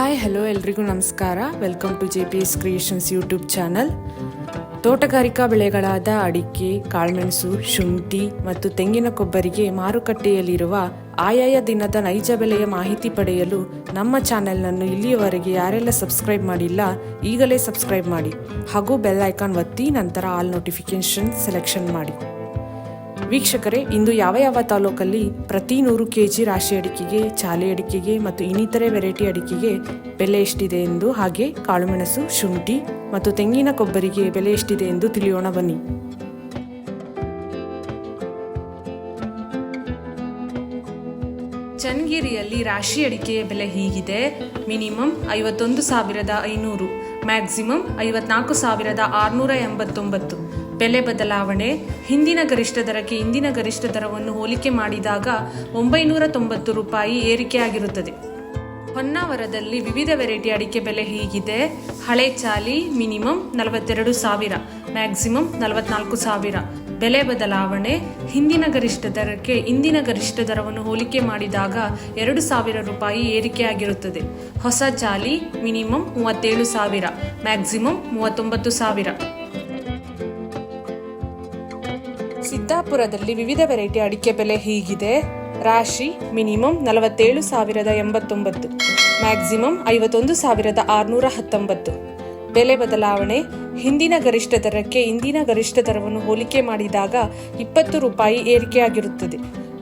Hi hello ಎಲ್ರಿಗೂ ನಮಸ್ಕಾರ. Welcome to JPS creations YouTube channel. ತೋಟಗಾರಿಕಾ ಬೆಳೆಗಳಾದ ಅಡಿಕೆ, ಕಾಳುಮೆಣಸು, ಶುಂಠಿ ಮತ್ತು ತೆಂಗಿನ ಕೊಬ್ಬರಿಗೆ ಮಾರುಕಟ್ಟೆಯಲ್ಲಿರುವ ಆಯಾಯ ದಿನದ ನೈಜ ಬೆಲೆಯ ಮಾಹಿತಿ ಪಡೆಯಲು ನಮ್ಮ ಚಾನೆಲ್ನನ್ನು ಇಲ್ಲಿಯವರೆಗೆ ಯಾರೆಲ್ಲ ಸಬ್ಸ್ಕ್ರೈಬ್ ಮಾಡಿಲ್ಲ ಈಗಲೇ ಸಬ್ಸ್ಕ್ರೈಬ್ ಮಾಡಿ ಹಾಗೂ ಬೆಲ್ ಐಕಾನ್ ಒತ್ತಿ ನಂತರ ಆಲ್ ನೋಟಿಫಿಕೇಶನ್ ಸೆಲೆಕ್ಷನ್ ಮಾಡಿ. ವೀಕ್ಷಕರೇ, ಇಂದು ಯಾವ ತಾಲೂಕಲ್ಲಿ ಪ್ರತಿ 100 kg ರಾಶಿ ಅಡಿಕೆಗೆ, ಚಾಲೆ ಅಡಿಕೆಗೆ ಮತ್ತು ಇನ್ನಿತರೆ ವೆರೈಟಿ ಅಡಿಕೆಗೆ ಬೆಲೆ ಎಷ್ಟಿದೆ ಎಂದು, ಹಾಗೆ ಕಾಳುಮೆಣಸು, ಶುಂಠಿ ಮತ್ತು ತೆಂಗಿನ ಕೊಬ್ಬರಿಗೆ ಬೆಲೆ ಎಷ್ಟಿದೆ ಎಂದು ತಿಳಿಯೋಣ ಬನ್ನಿ. ಚನ್ನಗಿರಿಯಲ್ಲಿ ರಾಶಿ ಅಡಿಕೆಯ ಬೆಲೆ ಹೀಗಿದೆ. Minimum 51,500, maximum 54,689. ಬೆಲೆ ಬದಲಾವಣೆ. ಹಿಂದಿನ ಗರಿಷ್ಠ ದರಕ್ಕೆ ಇಂದಿನ ಗರಿಷ್ಠ ದರವನ್ನು ಹೋಲಿಕೆ ಮಾಡಿದಾಗ 990 ರೂಪಾಯಿ ಏರಿಕೆಯಾಗಿರುತ್ತದೆ. ಹೊನ್ನಾವರದಲ್ಲಿ ವಿವಿಧ ವೆರೈಟಿ ಅಡಿಕೆ ಬೆಲೆ ಹೀಗಿದೆ. ಹಳೆ ಚಾಲಿ ಮಿನಿಮಮ್ 42,000, ಮ್ಯಾಕ್ಸಿಮಮ್ 44,000. ಬೆಲೆ ಬದಲಾವಣೆ. ಹಿಂದಿನ ಗರಿಷ್ಠ ದರಕ್ಕೆ ಇಂದಿನ ಗರಿಷ್ಠ ದರವನ್ನು ಹೋಲಿಕೆ ಮಾಡಿದಾಗ 2,000 ರೂಪಾಯಿ ಏರಿಕೆಯಾಗಿರುತ್ತದೆ. ಹೊಸ ಚಾಲಿ ಮಿನಿಮಮ್ 37,000, ಮ್ಯಾಕ್ಸಿಮಮ್ 39,000. ಸಿದ್ದಾಪುರದಲ್ಲಿ ವಿವಿಧ ವೆರೈಟಿ ಅಡಿಕೆ ಬೆಲೆ ಹೀಗಿದೆ. ರಾಶಿ ಮಿನಿಮಮ್ 47,089, ಮ್ಯಾಕ್ಸಿಮಮ್ 51,619. ಬೆಲೆ ಬದಲಾವಣೆ. ಹಿಂದಿನ ಗರಿಷ್ಠ ದರಕ್ಕೆ ಇಂದಿನ ಗರಿಷ್ಠ ದರವನ್ನು ಹೋಲಿಕೆ ಮಾಡಿದಾಗ 20 ರೂಪಾಯಿ ಏರಿಕೆಯಾಗಿರುತ್ತದೆ.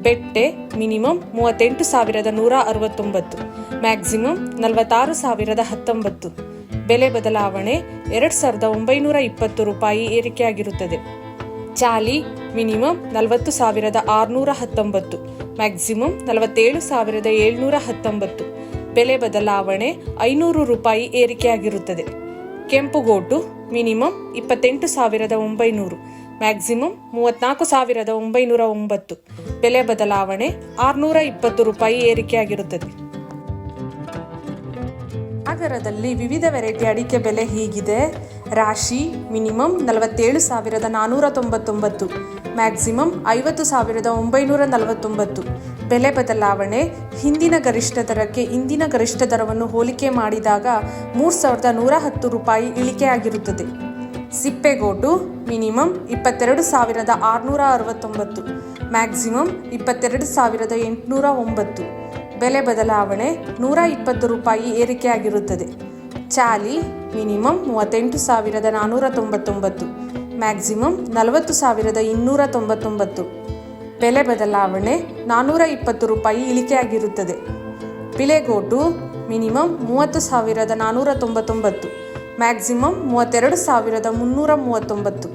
ಬೆಟ್ಟೆ ಮಿನಿಮಮ್ 38,169, ಮ್ಯಾಕ್ಸಿಮಮ್ 46,019. ಬೆಲೆ ಬದಲಾವಣೆ. 2,920 ರೂಪಾಯಿ ಏರಿಕೆಯಾಗಿರುತ್ತದೆ. ಚಾಲಿ ಮಿನಿಮಮ್ 40,619, ಮ್ಯಾಕ್ಸಿಮಮ್ 47,719. ಬೆಲೆ ಬದಲಾವಣೆ. 500 ರೂಪಾಯಿ ಏರಿಕೆಯಾಗಿರುತ್ತದೆ. ಕೆಂಪುಗೋಟು ಮಿನಿಮಮ್ 28,900, ಮ್ಯಾಕ್ಸಿಮಮ್ 34,909. ಬೆಲೆ ಬದಲಾವಣೆ. 620 ರೂಪಾಯಿ ಏರಿಕೆಯಾಗಿರುತ್ತದೆ. ಸಾಗರದಲ್ಲಿ ವಿವಿಧ ವೆರೈಟಿ ಅಡಿಕೆ ಬೆಲೆ ಹೀಗಿದೆ. ರಾಶಿ ಮಿನಿಮಮ್ 47,499, ಮ್ಯಾಕ್ಸಿಮಮ್ 50,949. ಬೆಲೆ ಬದಲಾವಣೆ. ಹಿಂದಿನ ಗರಿಷ್ಠ ದರಕ್ಕೆ ಇಂದಿನ ಗರಿಷ್ಠ ದರವನ್ನು ಹೋಲಿಕೆ ಮಾಡಿದಾಗ 3,110 ರೂಪಾಯಿ ಇಳಿಕೆಯಾಗಿರುತ್ತದೆ. ಸಿಪ್ಪೆಗೋಟು ಮಿನಿಮಮ್ 22,669, ಮ್ಯಾಕ್ಸಿಮಮ್ 22,809. ಬೆಲೆ ಬದಲಾವಣೆ. 120 ರೂಪಾಯಿ ಏರಿಕೆಯಾಗಿರುತ್ತದೆ. ಚಾಲಿ ಮಿನಿಮಮ್ 38,499, ಮ್ಯಾಕ್ಸಿಮಮ್ 40,299. ಬೆಲೆ ಬದಲಾವಣೆ. 420 ರೂಪಾಯಿ ಇಳಿಕೆಯಾಗಿರುತ್ತದೆ. ಪಿಲೆಗೋಟು ಮಿನಿಮಮ್ 30,499, ಮ್ಯಾಕ್ಸಿಮಮ್ 32,339.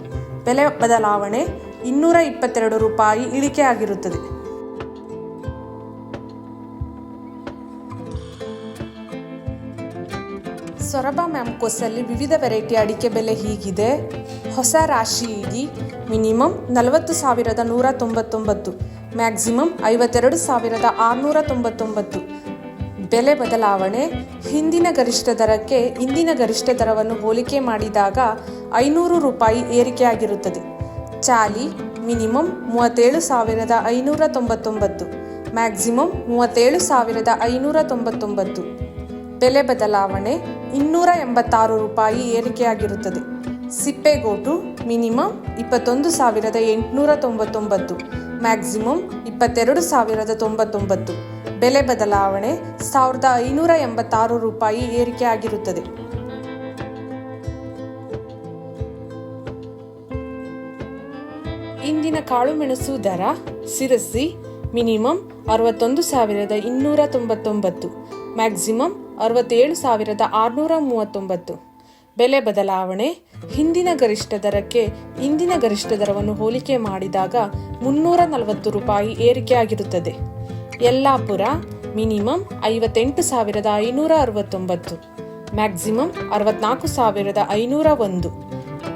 ಬೆಲೆ ಬದಲಾವಣೆ. 222 ರೂಪಾಯಿ ಇಳಿಕೆಯಾಗಿರುತ್ತದೆ. ಸೊರಬ ಮ್ಯಾಂಕೋಸಲ್ಲಿ ವಿವಿಧ ವೆರೈಟಿ ಅಡಿಕೆ ಬೆಲೆ ಹೀಗಿದೆ. ಹೊಸ ರಾಶಿ ಇಡಿ ಮಿನಿಮಮ್ 40,199, ಮ್ಯಾಕ್ಸಿಮಮ್ 52,699. ಬೆಲೆ ಬದಲಾವಣೆ. ಹಿಂದಿನ ಗರಿಷ್ಠ ದರಕ್ಕೆ ಇಂದಿನ ಗರಿಷ್ಠ ದರವನ್ನು ಹೋಲಿಕೆ ಮಾಡಿದಾಗ 500 ರೂಪಾಯಿ ಏರಿಕೆಯಾಗಿರುತ್ತದೆ. ಚಾಲಿ ಮಿನಿಮಮ್ 37,599, ಮ್ಯಾಕ್ಸಿಮಮ್ 37,599. ಬೆಲೆ ಬದಲಾವಣೆ. 286 ರೂಪಾಯಿ ಏರಿಕೆಯಾಗಿರುತ್ತದೆ. ಸಿಪ್ಪೆಗೋಟು ಮಿನಿಮಮ್ 21,899, ಮ್ಯಾಕ್ಸಿಮಮ್ 22,099. ಬೆಲೆ ಬದಲಾವಣೆ. 1,586 ರೂಪಾಯಿ ಏರಿಕೆಯಾಗಿರುತ್ತದೆ. ಇಂದಿನ ಕಾಳುಮೆಣಸು ದರ. Sirsi minimum 61,299, maximum 67,639. ಬೆಲೆ ಬದಲಾವಣೆ. ಹಿಂದಿನ ಗರಿಷ್ಠ ದರಕ್ಕೆ ಇಂದಿನ ಗರಿಷ್ಠ ದರವನ್ನು ಹೋಲಿಕೆ ಮಾಡಿದಾಗ 340 ರೂಪಾಯಿ ಏರಿಕೆಯಾಗಿರುತ್ತದೆ. Yellapur minimum 58,569, maximum 64,501.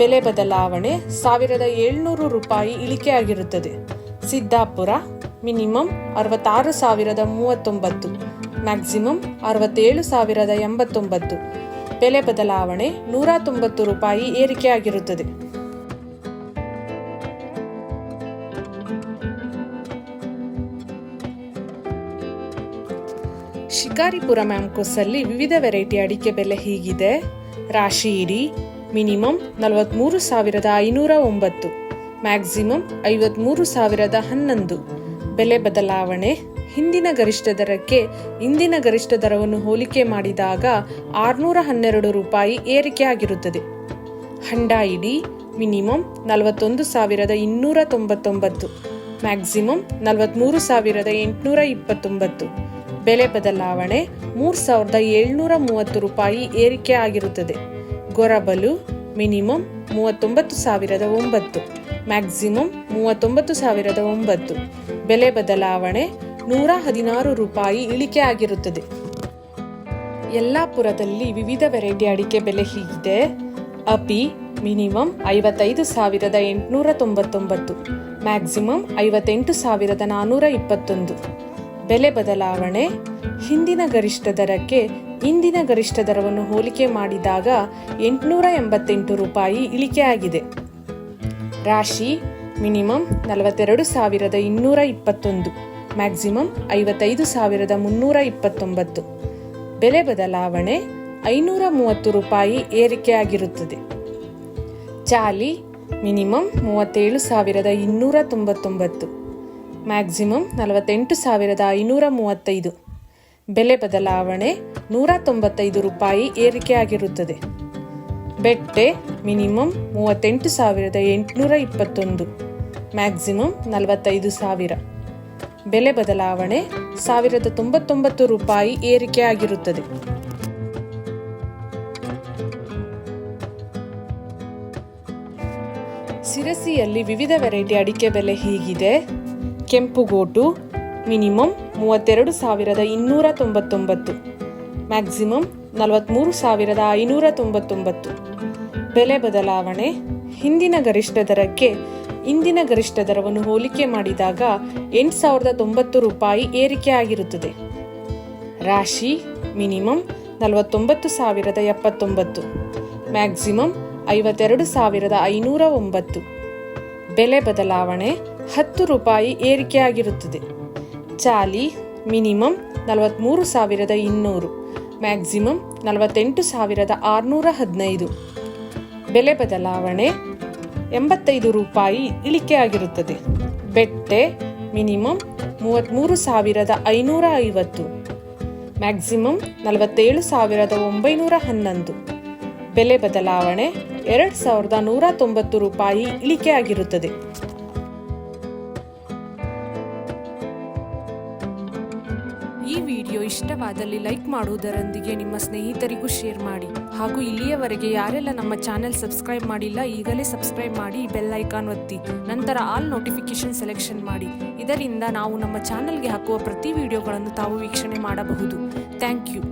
ಬೆಲೆ ಬದಲಾವಣೆ. 1,700 ರೂಪಾಯಿ ಇಳಿಕೆಯಾಗಿರುತ್ತದೆ. Siddapura minimum 66,039, maximum 67,089. ಬೆಲೆ ಬದಲಾವಣೆ. 190 ರೂಪಾಯಿ ಏರಿಕೆಯಾಗಿರುತ್ತದೆ. ಶಿಕಾರಿಪುರ ಮ್ಯಾಂಕೋಸಲ್ಲಿ ವಿವಿಧ ವೆರೈಟಿ ಅಡಿಕೆ ಬೆಲೆ ಹೀಗಿದೆ. ರಾಶಿ ಇಡಿ ಮಿನಿಮಮ್ 43,509, ಮ್ಯಾಕ್ಸಿಮಮ್ 53,011. ಬೆಲೆ ಬದಲಾವಣೆ. ಹಿಂದಿನ ಗರಿಷ್ಠ ದರಕ್ಕೆ ಇಂದಿನ ಗರಿಷ್ಠ ದರವನ್ನು ಹೋಲಿಕೆ ಮಾಡಿದಾಗ 612 ರೂಪಾಯಿ ಏರಿಕೆಯಾಗಿರುತ್ತದೆ. ಹಂಡ ಇಡಿ ಮಿನಿಮಮ್ 41,299, ಮ್ಯಾಕ್ಸಿಮಮ್ 43,829. ಬೆಲೆ ಬದಲಾವಣೆ 3,730 ರೂಪಾಯಿ ಏರಿಕೆ ಆಗಿರುತ್ತದೆ. ಗೊರಬಲು ಮಿನಿಮಮ್ 39,009, ಮ್ಯಾಕ್ಸಿಮಮ್ 39,009. ಬೆಲೆ ಬದಲಾವಣೆ 116 ರೂಪಾಯಿ ಇಳಿಕೆ ಆಗಿರುತ್ತದೆ. ಯಲ್ಲಾಪುರದಲ್ಲಿ ವಿವಿಧ ವೆರೈಟಿ ಅಡಿಕೆ ಬೆಲೆ ಹೀಗಿದೆ. ಅಪಿ ಮಿನಿಮಮ್ 55,899, ಮ್ಯಾಕ್ಸಿಮಮ್ 58,421. ಬೆಲೆ ಬದಲಾವಣೆ. ಹಿಂದಿನ ಗರಿಷ್ಠ ದರಕ್ಕೆ ಇಂದಿನ ಗರಿಷ್ಠ ದರವನ್ನು ಹೋಲಿಕೆ ಮಾಡಿದಾಗ 888 ರೂಪಾಯಿ ಇಳಿಕೆಯಾಗಿದೆ. ರಾಶಿ ಮಿನಿಮಮ್ 42,221, ಮ್ಯಾಕ್ಸಿಮಮ್ 55,329. ಬೆಲೆ ಬದಲಾವಣೆ 530 ರೂಪಾಯಿ ಏರಿಕೆಯಾಗಿರುತ್ತದೆ. ಚಾಲಿ ಮಿನಿಮಮ್ 37,299, ಮ್ಯಾಕ್ಸಿಮಮ್ 48,535. ಬೆಲೆ ಬದಲಾವಣೆ 195 ರೂಪಾಯಿ ಏರಿಕೆಯಾಗಿರುತ್ತದೆ. ಬೆಟ್ಟೆ ಮಿನಿಮಮ್ 38,821, ಮ್ಯಾಕ್ಸಿಮಮ್ 45,000. ಬೆಲೆ ಬದಲಾವಣೆ 1,099 ರೂಪಾಯಿ ಏರಿಕೆಯಾಗಿರುತ್ತದೆ. ಸಿರಸಿಯಲ್ಲಿ ವಿವಿಧ ವೆರೈಟಿ ಅಡಿಕೆ ಬೆಲೆ ಹೀಗಿದೆ. ಕೆಂಪುಗೋಟು ಮಿನಿಮಮ್ 32,299, ಮ್ಯಾಕ್ಸಿಮಮ್ 43,599. ಬೆಲೆ ಬದಲಾವಣೆ. ಹಿಂದಿನ ಗರಿಷ್ಠ ದರಕ್ಕೆ ಇಂದಿನ ಗರಿಷ್ಠ ದರವನ್ನು ಹೋಲಿಕೆ ಮಾಡಿದಾಗ 8,090 ರೂಪಾಯಿ ಏರಿಕೆಯಾಗಿರುತ್ತದೆ. ರಾಶಿ ಮಿನಿಮಮ್ 49,079, ಮ್ಯಾಕ್ಸಿಮಮ್ 52,509. ಬೆಲೆ ಬದಲಾವಣೆ 10 ರೂಪಾಯಿ ಏರಿಕೆಯಾಗಿರುತ್ತದೆ. ಚಾಲಿ ಮಿನಿಮಮ್ 43,200, ಮ್ಯಾಕ್ಸಿಮಮ್ 48,615. ಬೆಲೆ ಬದಲಾವಣೆ 85 ರೂಪಾಯಿ ಇಳಿಕೆಯಾಗಿರುತ್ತದೆ. ಬೆಟ್ಟೆ ಮಿನಿಮಮ್ 33,550, ಮ್ಯಾಕ್ಸಿಮಮ್ 47,911. ಬೆಲೆ ಬದಲಾವಣೆ 2,190 ರೂಪಾಯಿ ಇಳಿಕೆಯಾಗಿರುತ್ತದೆ. ಈ ವಿಡಿಯೋ ಇಷ್ಟವಾದಲ್ಲಿ ಲೈಕ್ ಮಾಡುವುದರೊಂದಿಗೆ ನಿಮ್ಮ ಸ್ನೇಹಿತರಿಗೂ ಶೇರ್ ಮಾಡಿ. ಹಾಗೂ ಇಲ್ಲಿಯವರೆಗೆ ಯಾರೆಲ್ಲ ನಮ್ಮ ಚಾನೆಲ್ ಸಬ್ಸ್ಕ್ರೈಬ್ ಮಾಡಿಲ್ಲ ಈಗಲೇ ಸಬ್ಸ್ಕ್ರೈಬ್ ಮಾಡಿ, ಬೆಲ್ ಐಕಾನ್ ಒತ್ತಿ, ನಂತರ ಆಲ್ ನೋಟಿಫಿಕೇಶನ್ ಸೆಲೆಕ್ಷನ್ ಮಾಡಿ. ಇದರಿಂದ ನಾವು ನಮ್ಮ ಚಾನೆಲ್ಗೆ ಹಾಕುವ ಪ್ರತಿ ವಿಡಿಯೋಗಳನ್ನು ತಾವು ವೀಕ್ಷಣೆ ಮಾಡಬಹುದು. Thank you.